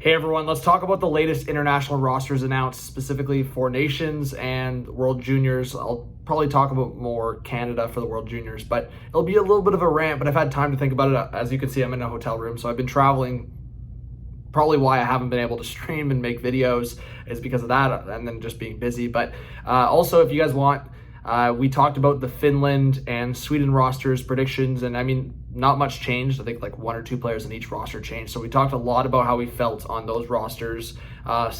Hey everyone, let's talk about the latest international rosters announced, specifically for Nations and World Juniors. I'll probably talk about more Canada for the World Juniors, but it'll be a little bit of a rant, but I've had time to think about it. As you can see, I'm in a hotel room, so I've been traveling. Probably why I haven't been able to stream and make videos is because of that, and then just being busy. But also, if you guys want, we talked about the Finland and Sweden rosters predictions, and I mean, not much changed. I think like one or two players in each roster changed. So we talked a lot about how we felt on those rosters. I'm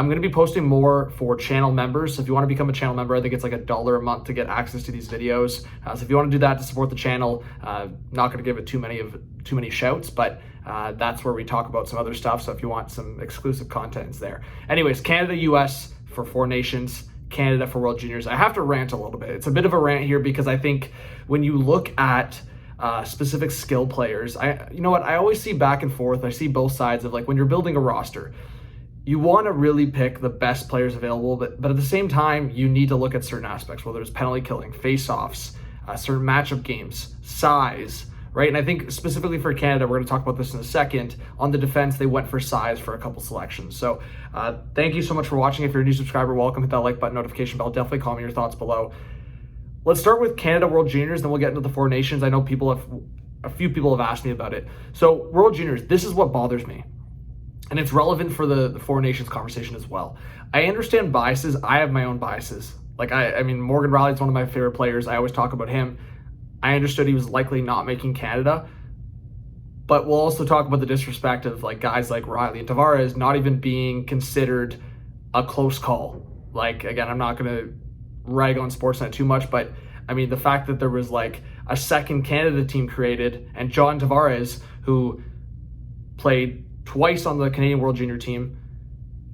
going to be posting more for channel members. So if you want to become a channel member, I think it's like $1 a month to get access to these videos. So if you want to do that to support the channel, not going to give it too many shouts, but that's where we talk about some other stuff. So if you want some exclusive content, it's there. Anyways, Canada, US for Four Nations, Canada for World Juniors. I have to rant a little bit. It's a bit of a rant here because I think when you look at specific skill players, you know what, I always see back and forth. I see both sides of, like, when you're building a roster, you want to really pick the best players available, but at the same time, you need to look at certain aspects, whether it's penalty killing, face-offs, certain matchup games, size, right? And I think specifically for Canada, we're going to talk about this in a second. On the defense, they went for size for a couple selections. So thank you so much for watching. If you're a new subscriber, welcome. Hit that like button, notification bell. Definitely comment your thoughts below. Let's start with Canada World Juniors, then we'll get into the Four Nations. I know a few people have asked me about it. So World Juniors, this is what bothers me. And it's relevant for the Four Nations conversation as well. I understand biases. I have my own biases. Like, I mean, Morgan Rielly's one of my favorite players. I always talk about him. I understood he was likely not making Canada. But we'll also talk about the disrespect of, like, guys like Rielly and Tavares not even being considered a close call. Like, again, I'm not going to rag on Sportsnet too much, but I mean, the fact that there was like a second Canada team created and John Tavares, who played twice on the Canadian World Junior team,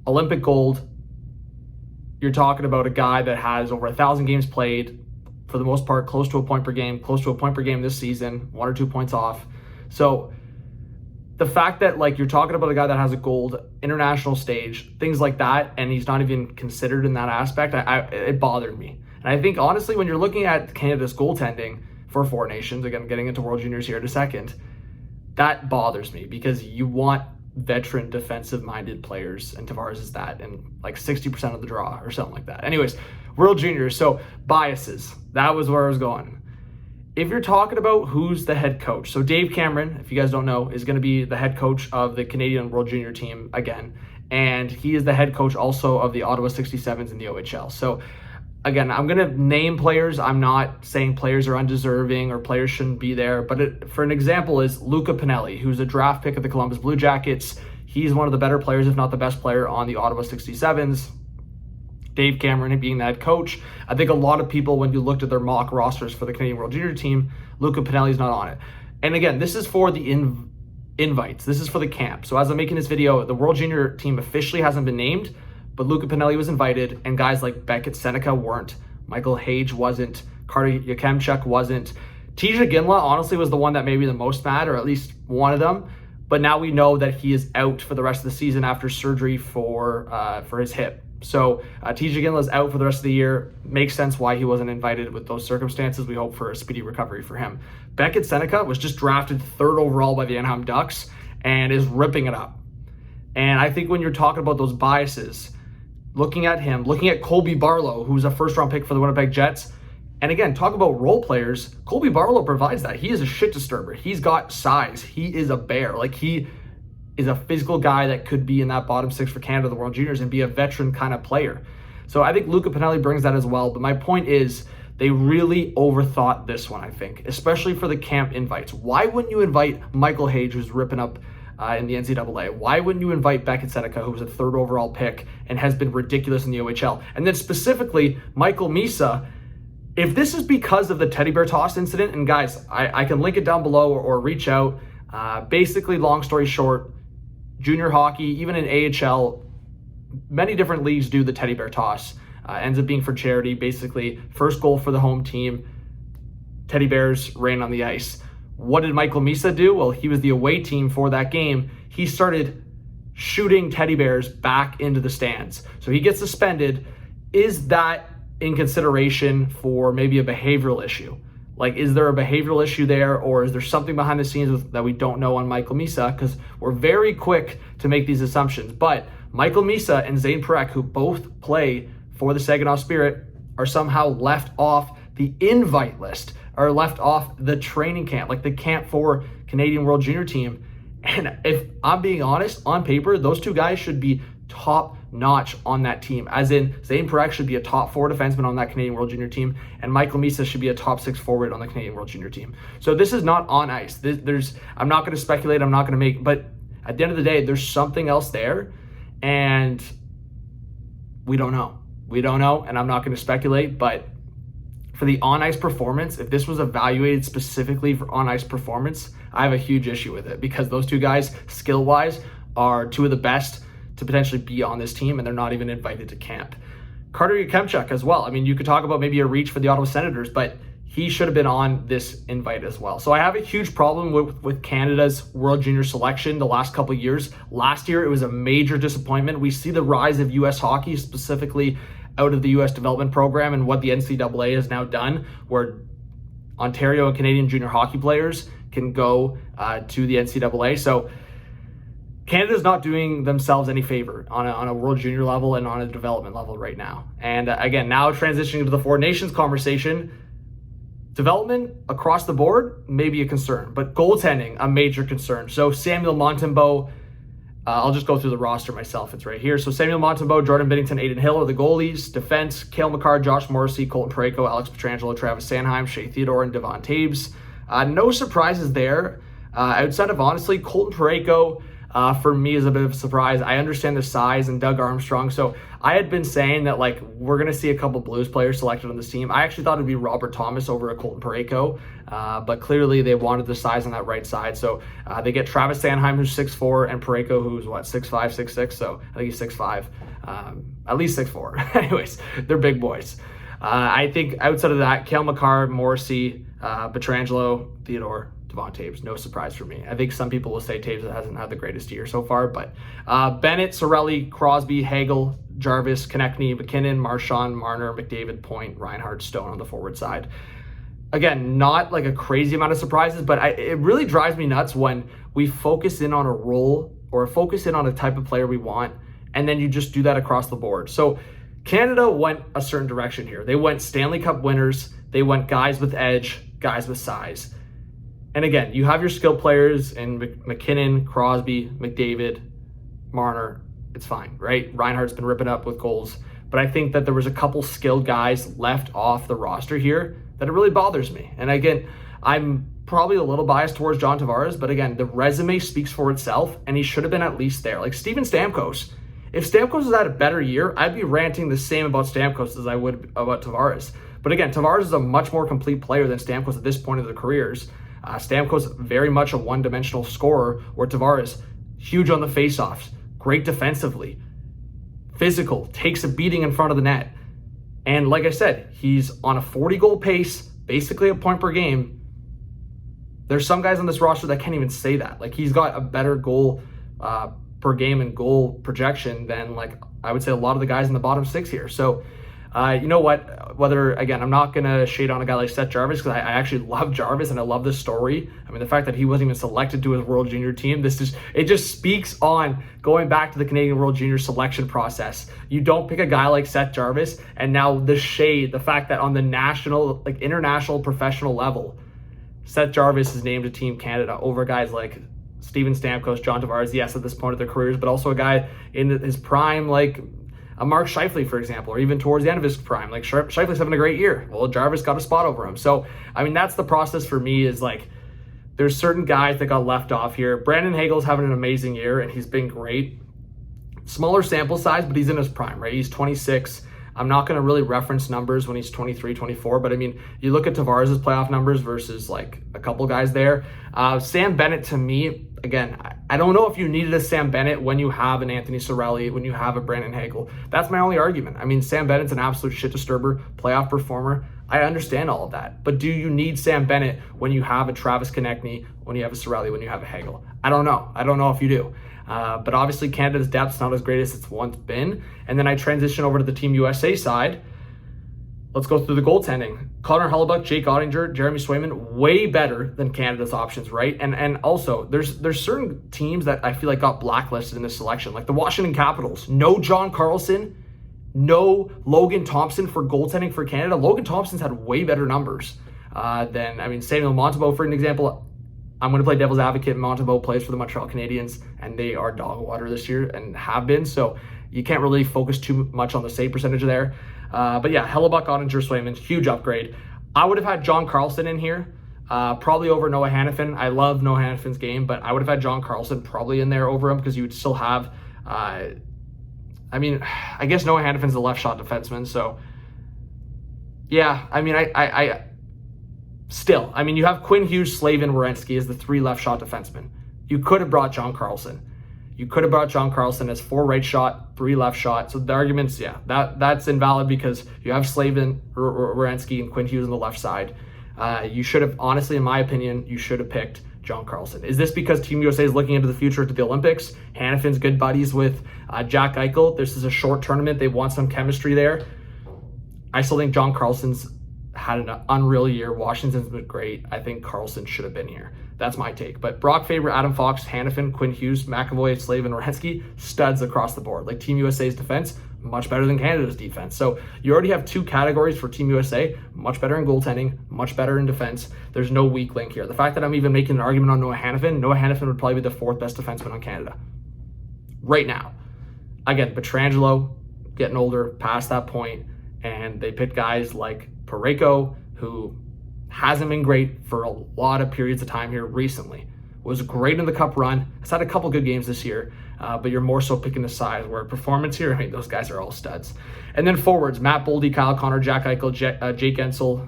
Olympic gold. You're talking about a guy that has over 1,000 games played, for the most part, close to a point per game this season, 1 or 2 points off. So the fact that, like, you're talking about a guy that has a gold international stage, things like that, and he's not even considered in that aspect, it bothered me. And I think, honestly, when you're looking at Canada's goaltending for Four Nations, again, getting into World Juniors here in a second, that bothers me because you want veteran defensive-minded players, and Tavares is that, and like 60% of the draw or something like that. Anyways, World Juniors, so biases. That was where I was going. If you're talking about who's the head coach, so Dave Cameron, if you guys don't know, is going to be the head coach of the Canadian World Junior team again, and he is the head coach also of the Ottawa 67s in the OHL. So again, I'm going to name players. I'm not saying players are undeserving or players shouldn't be there, but for an example is Luca Pinelli, who's a draft pick of the Columbus Blue Jackets. He's one of the better players, if not the best player, on the Ottawa 67s. Dave Cameron being that coach. I think a lot of people, when you looked at their mock rosters for the Canadian World Junior team, Luca Pinelli's not on it. And again, this is for the invites. This is for the camp. So as I'm making this video, the World Junior team officially hasn't been named, but Luca Pinelli was invited, and guys like Beckett Seneca weren't. Michael Hage wasn't. Carter Yakemchuk wasn't. Tija Ginla, honestly, was the one that made me the most mad, or at least one of them. But now we know that he is out for the rest of the season after surgery for his hip. So Tija Ginla is out for the rest of the year. Makes sense why he wasn't invited with those circumstances. We hope for a speedy recovery for him. Beckett Seneca was just drafted 3rd overall by the Anaheim Ducks and is ripping it up. And I think when you're talking about those biases, looking at him, looking at Colby Barlow, who's a first-round pick for the Winnipeg Jets, and again, talk about role players, Colby Barlow provides that. He is a shit disturber. He's got size. He is a bear. Like, he is a physical guy that could be in that bottom 6 for Canada, the World Juniors, and be a veteran kind of player. So I think Luca Pinelli brings that as well. But my point is, they really overthought this one, I think, especially for the camp invites. Why wouldn't you invite Michael Hage, who's ripping up in the NCAA? Why wouldn't you invite Beckett Seneca, who was a 3rd overall pick and has been ridiculous in the OHL? And then specifically, Michael Misa. If this is because of the teddy bear toss incident, and guys, I can link it down below or reach out. Basically, long story short, junior hockey, even in AHL, many different leagues do the teddy bear toss. Ends up being for charity. Basically, first goal for the home team, teddy bears rain on the ice. What did Michael Misa do? Well, he was the away team for that game. He started shooting teddy bears back into the stands. So he gets suspended. Is that in consideration for maybe a behavioral issue? Like, is there a behavioral issue there, or is there something behind the scenes that we don't know on Michael Misa? Because we're very quick to make these assumptions. But Michael Misa and Zane Parekh, who both play for the Saginaw Spirit, are somehow left off the invite list, or left off the training camp, like the camp for Canadian World Junior team. And if I'm being honest, on paper, those two guys should be top notch on that team. As in, Zane Parekh should be a top 4 defenseman on that Canadian World Junior team, and Michael Misa should be a top 6 forward on the Canadian World Junior team. So this is not on ice. I'm not going to speculate. I'm not going to make, but at the end of the day, there's something else there, and we don't know. We don't know, and I'm not going to speculate, but for the on-ice performance, if this was evaluated specifically for on-ice performance, I have a huge issue with it, because those two guys, skill-wise, are two of the best to potentially be on this team, and they're not even invited to camp. Carter Yukemchuk as well. I mean, you could talk about maybe a reach for the Ottawa Senators, but he should have been on this invite as well. So I have a huge problem with Canada's World Junior selection the last couple of years. Last year, it was a major disappointment. We see the rise of U.S. hockey, specifically out of the U.S. development program, and what the NCAA has now done, where Ontario and Canadian junior hockey players can go to the NCAA. So Canada's not doing themselves any favor on a World Junior level and on a development level right now. And again, now transitioning to the Four Nations conversation, development across the board may be a concern, but goaltending, a major concern. So Samuel Montembeault, I'll just go through the roster myself. It's right here. So Samuel Montembeault, Jordan Binnington, Aiden Hill are the goalies. Defense, Cale Makar, Josh Morrissey, Colton Parayko, Alex Pietrangelo, Travis Sanheim, Shea Theodore, and Devon Taves. No surprises there. Outside of, honestly, Colton Parayko, for me, is a bit of a surprise. I understand the size, and Doug Armstrong. So I had been saying that, like, we're going to see a couple Blues players selected on this team. I actually thought it would be Robert Thomas over a Colton Parayko, but clearly they wanted the size on that right side. So they get Travis Sanheim, who's 6'4", and Parayko, who's, 6'5", 6'6", so I think he's 6'5", at least 6'4". Anyways, they're big boys. I think outside of that, Cale Makar, Morrissey, Pietrangelo, Theodore, Devon Taves, no surprise for me. I think some people will say Taves hasn't had the greatest year so far, but Bennett, Sorelli, Crosby, Hagel, Jarvis, Konechny, McKinnon, Marchand, Marner, McDavid, Point, Reinhardt, Stone on the forward side. Again, not like a crazy amount of surprises, but it really drives me nuts when we focus in on a role or focus in on a type of player we want, and then you just do that across the board. So Canada went a certain direction here. They went Stanley Cup winners. They went guys with edge, guys with size. And again, you have your skill players in McKinnon, Crosby, McDavid, Marner. It's fine, right? Reinhardt's been ripping up with goals. But I think that there was a couple skilled guys left off the roster here that it really bothers me. And again, I'm probably a little biased towards John Tavares, but again, the resume speaks for itself, and he should have been at least there. Like Steven Stamkos. If Stamkos has had a better year, I'd be ranting the same about Stamkos as I would about Tavares. But again, Tavares is a much more complete player than Stamkos at this point of their careers. Stamkos, very much a one-dimensional scorer, where Tavares, huge on the faceoffs, great defensively, physical, takes a beating in front of the net. And like I said, he's on a 40-goal pace, basically a point per game. There's some guys on this roster that can't even say that. Like, he's got a better goal per game and goal projection than, like, I would say a lot of the guys in the bottom 6 here. So, you know what, whether, again, I'm not going to shade on a guy like Seth Jarvis, because I actually love Jarvis and I love this story. I mean, the fact that he wasn't even selected to his World Junior team, it just speaks on going back to the Canadian World Junior selection process. You don't pick a guy like Seth Jarvis, and now the fact that on the national, like international professional level, Seth Jarvis is named to Team Canada over guys like Steven Stamkos, John Tavares, yes, at this point of their careers, but also a guy in his prime, like a Mark Scheifele, for example, or even towards the end of his prime. Like, Scheifele's having a great year. Well, Jarvis got a spot over him. So, I mean, that's the process for me, is like, there's certain guys that got left off here. Brandon Hagel's having an amazing year, and he's been great. Smaller sample size, but he's in his prime, right? He's 26. I'm not going to really reference numbers when he's 23, 24, but I mean, you look at Tavares' playoff numbers versus like a couple guys there. Sam Bennett, to me, again, I don't know if you needed a Sam Bennett when you have an Anthony Cirelli, when you have a Brandon Hagel. That's my only argument. I mean, Sam Bennett's an absolute shit disturber, playoff performer. I understand all of that. But do you need Sam Bennett when you have a Travis Konechny, when you have a Cirelli, when you have a Hagel? I don't know. I don't know if you do. But obviously Canada's depth's not as great as it's once been. And then I transition over to the Team USA side. Let's go through the goaltending. Connor Hellebuyck, Jake Ottinger, Jeremy Swayman, way better than Canada's options, right? And also, there's certain teams that I feel like got blacklisted in this selection, like the Washington Capitals. No John Carlson, no Logan Thompson for goaltending for Canada. Logan Thompson's had way better numbers than Samuel Montembeault, for an example. I'm going to play devil's advocate. Montembeault plays for the Montreal Canadiens, and they are dog water this year and have been. So you can't really focus too much on the save percentage there. But yeah, Hellebuyck, Ottinger, Swayman, huge upgrade. I would have had John Carlson in here, probably over Noah Hannafin. I love Noah Hannafin's game, but I would have had John Carlson probably in there over him because you would still have, I guess Noah Hannafin's the left shot defenseman. So yeah, you have Quinn Hughes, Slavin, Werenski as the 3 left shot defensemen. You could have brought John Carlson. You could have brought John Carlson as 4 right shot, 3 left shot. So the arguments, that's invalid because you have Slavin, Werenski, and Quinn Hughes on the left side. You should have, honestly, in my opinion, you should have picked John Carlson. Is this because Team USA is looking into the future to the Olympics? Hannafin's good buddies with Jack Eichel. This is a short tournament. They want some chemistry there. I still think John Carlson's had an unreal year. Washington's been great. I think Carlson should have been here. That's my take. But Brock Faber, Adam Fox, Hannafin, Quinn Hughes, McAvoy, Slavin, Werenski, studs across the board. Like Team USA's defense, much better than Canada's defense. So you already have 2 categories for Team USA, much better in goaltending, much better in defense. There's no weak link here. The fact that I'm even making an argument on Noah Hannafin would probably be the 4th best defenseman on Canada right now. Again, Pietrangelo getting older, past that point, and they picked guys like Parayko, who hasn't been great for a lot of periods of time here recently. Was great in the Cup run. Has had a couple good games this year, but you're more so picking the size, where performance here, those guys are all studs. And then forwards, Matt Boldy, Kyle Connor, Jack Eichel, Jake Ensel,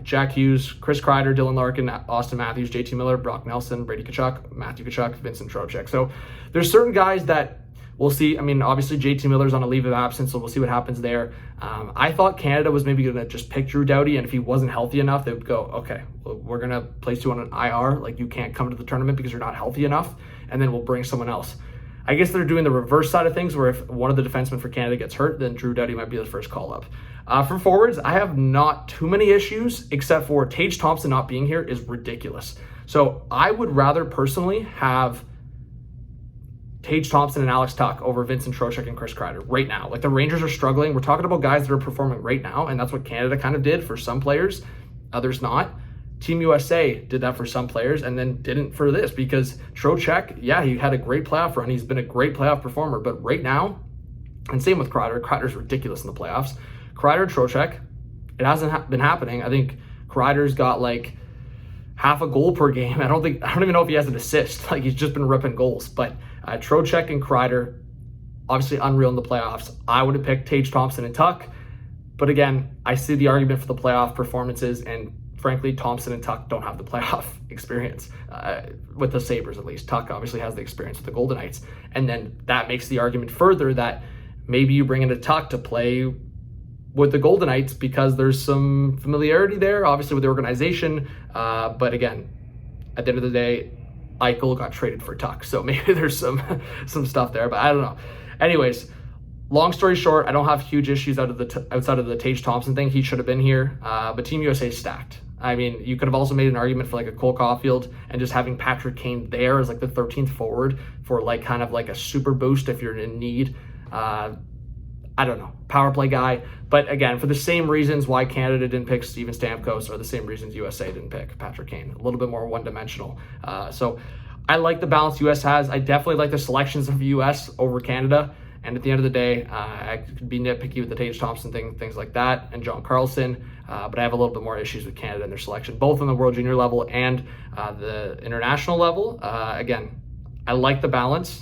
Jack Hughes, Chris Kreider, Dylan Larkin, Austin Matthews, JT Miller, Brock Nelson, Brady Tkachuk, Matthew Tkachuk, Vincent Trocheck. So there's certain guys that we'll see. Obviously JT Miller's on a leave of absence, so we'll see what happens there. I thought Canada was maybe going to just pick Drew Doughty, and if he wasn't healthy enough, they would go, okay, well, we're going to place you on an IR. Like, you can't come to the tournament because you're not healthy enough, and then we'll bring someone else. I guess they're doing the reverse side of things, where if one of the defensemen for Canada gets hurt, then Drew Doughty might be the first call up. For forwards, I have not too many issues, except for Tage Thompson not being here is ridiculous. So I would rather personally have Tage Thompson and Alex Tuch over Vincent Trocheck and Chris Kreider right now. Like, the Rangers are struggling. We're talking about guys that are performing right now, and that's what Canada kind of did for some players, others not. Team USA did that for some players and then didn't for this, because Trocheck, he had a great playoff run. He's been a great playoff performer, but right now, and same with Kreider. Kreider's ridiculous in the playoffs. Kreider, Trocheck, it hasn't been happening. I think Kreider's got like half a goal per game. I don't even know if he has an assist. Like, he's just been ripping goals, but Trocheck and Kreider, obviously unreal in the playoffs. I would have picked Tage Thompson and Tuch, but again, I see the argument for the playoff performances, and frankly, Thompson and Tuch don't have the playoff experience with the Sabres, at least. Tuch obviously has the experience with the Golden Knights, and then that makes the argument further that maybe you bring in a Tuch to play with the Golden Knights because there's some familiarity there, obviously, with the organization, but again, at the end of the day, Eichel got traded for Tuch, so maybe there's some stuff there, but I don't know. Anyways, long story short, I don't have huge issues outside of the Tage Thompson thing. He should have been here, but Team USA is stacked. You could have also made an argument for like a Cole Caulfield and just having Patrick Kane there as like the 13th forward for like kind of like a super boost if you're in need. I don't know, power play guy. But again, for the same reasons why Canada didn't pick Steven Stamkos are the same reasons USA didn't pick Patrick Kane. A little bit more one-dimensional. So I like the balance US has. I definitely like the selections of US over Canada. And at the end of the day, I could be nitpicky with the Tage Thompson thing, things like that, and John Carlson. But I have a little bit more issues with Canada and their selection, both on the World Junior level and the international level. Again, I like the balance.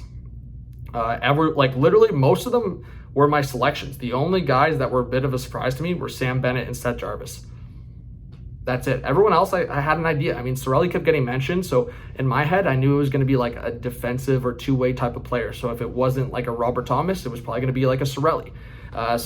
Literally most of them were my selections. The only guys that were a bit of a surprise to me were Sam Bennett and Seth Jarvis. That's it. Everyone else, I had an idea. Sorelli kept getting mentioned, so in my head, I knew it was going to be like a defensive or two-way type of player. So if it wasn't like a Robert Thomas, it was probably going to be like a Sorelli. So